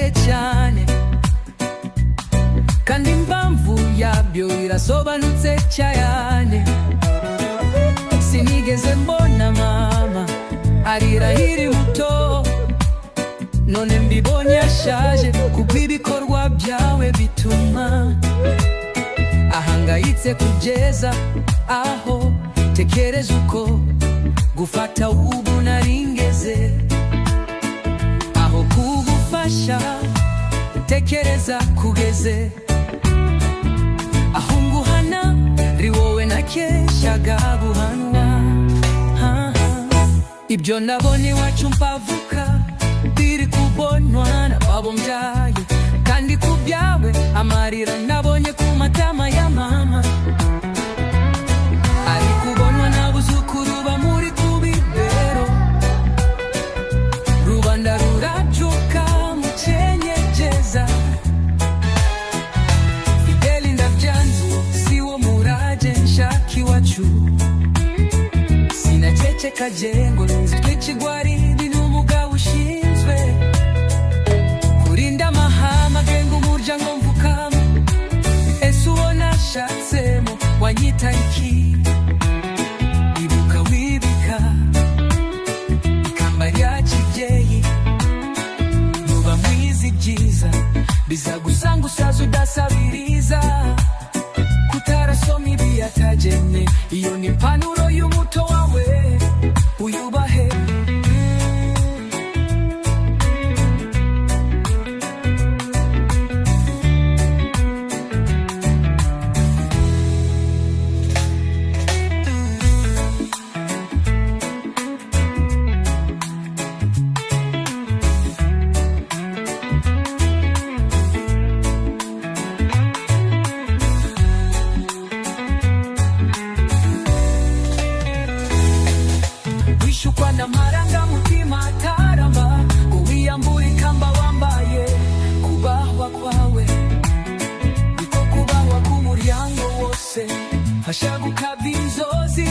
bikomeye cyane, kandi impamvu yabyo irasobanutse cyane. Sinigeze mbona mama arira hiri muto, none mbibonye ashaje kubw'ibikorwa byawe bituma ahangayitse kugeza aho tekereza uko gufata ubu naringeze. Aho kugufasha tekereza kugeze aho nguhana ri wowe nakeshaga guhanwa. Ibyo nabonye iwacu mpavuka biri kubonwa n'ababo mbyaye, kandi ku byawe amarira nabonye ku matama ya mama ari kubonwa n'abuzukuru bamuri ku bibero. Rubanda ruracuka mukenyegeza, Fideli ndabyanze siwo muraje nshaka iwacu. Sinaceceka jengo nzitwe kigwari ndi n'umugabo ushinzwe kurinda amahama genga umuryango mvukamo. Ese uwo nashatsemo wanyita iki? Ibuka wibika ikamba rya kibyeyi, nuba mwiza ibyiza bizagusanga usaza udasabiriza. Kutarasoma ibiyatagene iyo ni impanuro y'umuto wawe, uyubahe. Wishukwa n'amaranga mutima ataramba, uwiyambura ikamba wambaye. Kubahwa kwawe niko kubahwa k'umuryango wose, hashaguka inzozi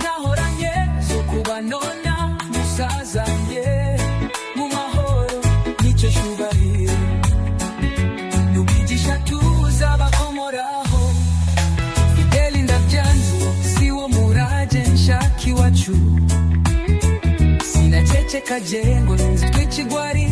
nahoranye zo kubanona musazanye mu mahoro. Nicyo cyubahiro nubigisha tuza bakomoraho. Fideli ndabyanze siwo muraje nshaka iwacu. Sinaceceka jengo nzitwe kigwari